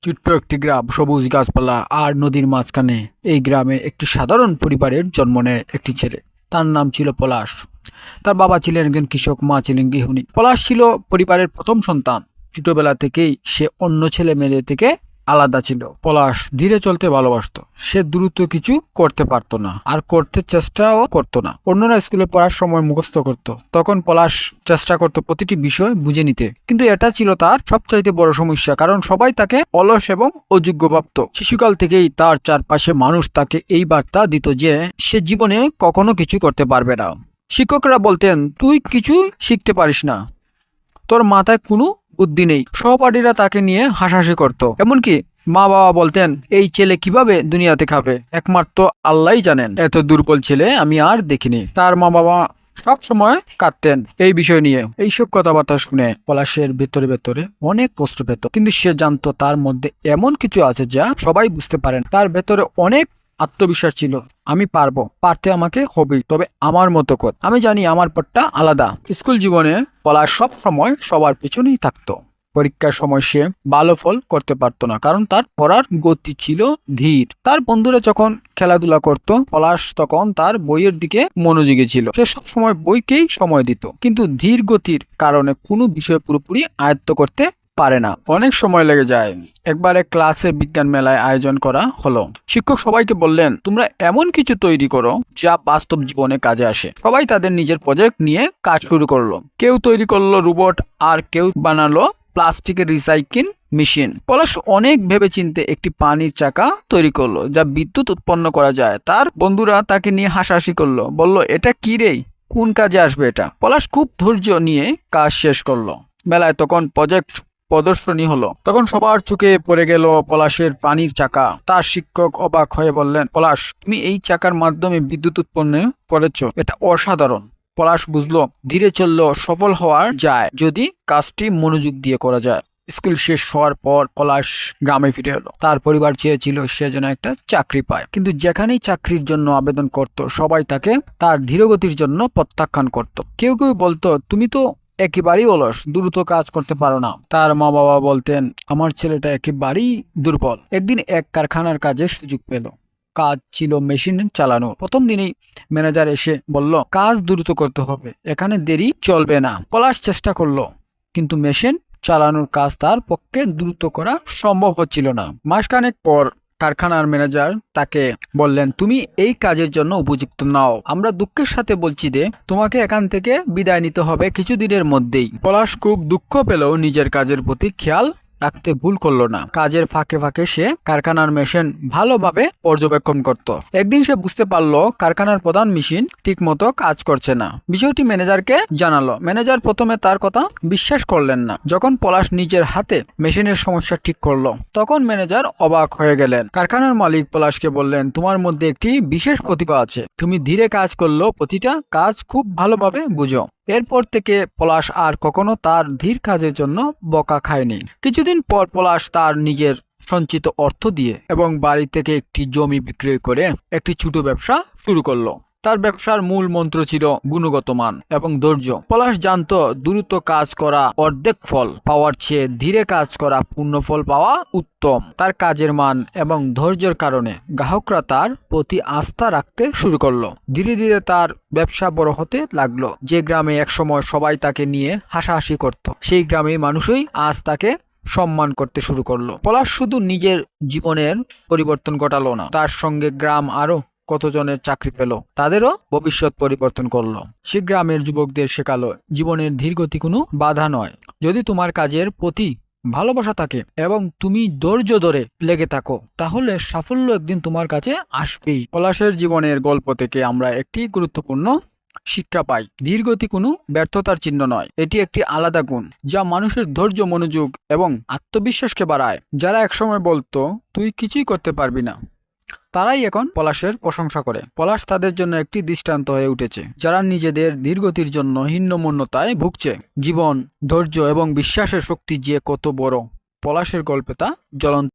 ছোট্ট একটি গ্রাম, সবুজ গাছপালা আর নদীর মাঝখানে। এই গ্রামের একটি সাধারণ পরিবারের জন্ম নেয় একটি ছেলে। তার নাম ছিল পলাশ। তার বাবা ছিলেন একজন কৃষক, মা ছিলেন গৃহিণী। পলাশ ছিল পরিবারের প্রথম সন্তান। ছোটবেলা থেকেই সে অন্য ছেলে মেয়েদের থেকে আলাদা ছিল। পলাশ ধীরে চলতে ভালোবাসতো। সে দ্রুত কিছু করতে পারতো না, আর করতে চেষ্টাও করতো না। অন্যরা স্কুলে পড়ার সময় মুখস্থ করত, তখন পলাশ চেষ্টা করত প্রতিটি বিষয় বুঝে নিতে। কিন্তু এটা ছিল তার সবচাইতে বড় সমস্যা, কারণ সবাই তাকে অলস এবং অযোগ্য ভাবত। শিশুকাল থেকেই তার চারপাশে মানুষ তাকে এই বার্তা দিত যে সে জীবনে কখনো কিছু করতে পারবে না। শিক্ষকরা বলতেন, তুই কিছু শিখতে পারিস না, তোর মাথায় কোনো বুদ্ধি নেই। সহপাঠীরা তাকে নিয়ে হাসাহাসি করত। এমনকি মা বাবা বলতেন, এই ছেলে কিভাবে দুনিয়াতে খাবে, একমাত্র আল্লাহই জানেন। এত দুর্বল ছেলে আমি আর দেখিনি। তার মা বাবা সব সময় কাঁদতেন এই বিষয় নিয়ে। এইসব কথাবার্তা শুনে পলাশের ভেতরে ভেতরে অনেক কষ্ট পেত। কিন্তু সে জানতো তার মধ্যে এমন কিছু আছে যা সবাই বুঝতে পারেন। তার ভেতরে অনেক আত্মবিশ্বাস ছিল। আমি পারবো, পারতে আমাকে হবেই, তবে আমার মতো কর। আমি জানি আমার পথটা আলাদা। স্কুল জীবনে পলাশ সব সময় সবার পিছনেই থাকতো। পরীক্ষার সময় সে ভালো ফল করতে পারতো না, কারণ তার পড়ার গতি ছিল ধীর। তার বন্ধুরা যখন খেলাধুলা করত, পলাশ তখন তার বইয়ের দিকে মনোযোগী ছিল। সে সব সময় বইকেই সময় দিত, কিন্তু ধীর গতির কারণে কোনো বিষয় পুরোপুরি আয়ত্ত করতে পারে না। অনেক সময় লেগে যায়। একবারে ক্লাসে বিজ্ঞান মেলায় আয়োজন করা হলো। শিক্ষক সবাইকে বললেন, তোমরা এমন কিছু তৈরি করো যা বাস্তব জীবনে কাজে আসে। সবাই তাদের নিজের প্রজেক্ট নিয়ে কাজ শুরু করলো। কেউ তৈরি করলো রোবট, আর কেউ বানালো প্লাস্টিকের রিসাইক্লিং মেশিন। পলাশ অনেক ভেবেচিন্তে একটি পানির চাকা তৈরি করলো যা বিদ্যুৎ উৎপন্ন করা যায়। তার বন্ধুরা তাকে নিয়ে হাসাহাসি করলো, বলল, এটা কি রে, কোন কাজে আসবে এটা? পলাশ খুব ধৈর্য নিয়ে কাজ শেষ করলো। মেলায় তখন প্রজেক্ট প্রদর্শনী হলো। তখন সবার চোখে পড়ে গেল পলাশের পানির চাকা। তার শিক্ষক অবাক হয়ে বললেন, পলাশ, তুমি এই চাকার মাধ্যমে বিদ্যুৎ উৎপন্ন করেছো, এটা অসাধারণ। পলাশ বুঝলো, ধীরে চললেও সফল হওয়া যায় যদি কাজটি মনোযোগ দিয়ে করা যায়। স্কুল শেষ হওয়ার পর পলাশ গ্রামে ফিরে এলো। তার পরিবার চেয়েছিল সে যেন একটা চাকরি পায়, কিন্তু যেখানেই চাকরির জন্য আবেদন করত, সবাই তাকে তার ধীরগতির জন্য প্রত্যাখ্যান করত। কেউ কেউ বলতো, তুমি তো একেবারেই অলস, দ্রুত কাজ করতে পারো না। তার মা বাবা বলতেন, আমার ছেলেটা একেবারেই দুর্বল। একদিন এক কারখানার কাজের সুযোগ পেল। কাজ ছিল মেশিন চালানো। প্রথম দিনেই ম্যানেজার এসে বলল, কাজ দ্রুত করতে হবে, এখানে দেরি চলবে না। পলাশ চেষ্টা করলো, কিন্তু মেশিন চালানোর কাজ তার পক্ষে দ্রুত করা সম্ভব হচ্ছিল না। মাসখানেক পর কারখানার ম্যানেজার তাকে বললেন, তুমি এই কাজের জন্য উপযুক্ত নাও। আমরা দুঃখের সাথে বলছি যে তোমাকে এখান থেকে বিদায় নিতে হবে কিছুদিনের মধ্যেই। পলাশ খুব দুঃখ পেলেও নিজের কাজের প্রতি খেয়াল রাখতে ভুল করলো না। কাজের ফাঁকে ফাঁকে সে কারখানার মেশিন ভালোভাবে পর্যবেক্ষণ করত। একদিন সে বুঝতে পারলো কারখানার প্রধান মেশিন ঠিক মতো কাজ করছে না। বিষয়টি ম্যানেজারকে জানালো। ম্যানেজার প্রথমে তার কথা বিশ্বাস করলেন না। যখন পলাশ নিজের হাতে মেশিনের সমস্যা ঠিক করলো, তখন ম্যানেজার অবাক হয়ে গেলেন। কারখানার মালিক পলাশকে বললেন, তোমার মধ্যে একটি বিশেষ প্রতিভা আছে, তুমি ধীরে কাজ করলেও প্রতিটা কাজ খুব ভালোভাবে বুঝো। এরপর থেকে পলাশ আর কখনো তার ধীর কাজের জন্য বকা খায়নি। কিছুদিন পর পলাশ তার নিজের সঞ্চিত অর্থ দিয়ে এবং বাড়ি থেকে একটি জমি বিক্রি করে একটি ছোট ব্যবসা শুরু করলো। তার ব্যবসার মূল মন্ত্র ছিল গুণগত মান এবং ধৈর্য। পলাশ জানতো, দ্রুত কাজ করা অর্ধেক ফল পাওয়ার চেয়ে ধীরে কাজ করা পূর্ণ ফল পাওয়া উত্তম। তার কাজের মান এবং ধৈর্যের কারণে গ্রাহকরা তার প্রতি আস্থা রাখতে শুরু করলো। ধীরে ধীরে তার ব্যবসা বড় হতে লাগলো। যে গ্রামে একসময় সবাই তাকে নিয়ে হাসাহাসি করত, সেই গ্রামে মানুষই আজ তাকে সম্মান করতে শুরু করলো। পলাশ শুধু নিজের জীবনের পরিবর্তন ঘটালো না, তার সঙ্গে গ্রাম আরো কতজনের চাকরি পেল, তাদেরও ভবিষ্যৎ পরিবর্তন করলো। সে গ্রামের যুবকদের শেখালো, জীবনের ধীরগতি কোনো বাধা নয়। যদি তোমার কাজের প্রতি ভালোবাসা থাকে এবং তুমি ধৈর্য ধরে লেগে থাকো, তাহলে সাফল্য একদিন তোমার কাছে আসবেই। পলাশের জীবনের গল্প থেকে আমরা একটি গুরুত্বপূর্ণ শিক্ষা পাই। ধীরগতি কোনো ব্যর্থতার চিহ্ন নয়, এটি একটি আলাদা গুণ যা মানুষের ধৈর্য, মনোযোগ এবং আত্মবিশ্বাসকে বাড়ায়। যারা একসময় বলতো তুই কিছুই করতে পারবি না, তারাই এখন পলাশের প্রশংসা করে। পলাশ তাদের জন্য একটি দৃষ্টান্ত হয়ে উঠেছে, যারা নিজেদের ধীরগতির জন্য হীনমন্যতায় ভুগছে। জীবন, ধৈর্য এবং বিশ্বাসের শক্তি যে কত বড়, পলাশের গল্পে তা জ্বলন্ত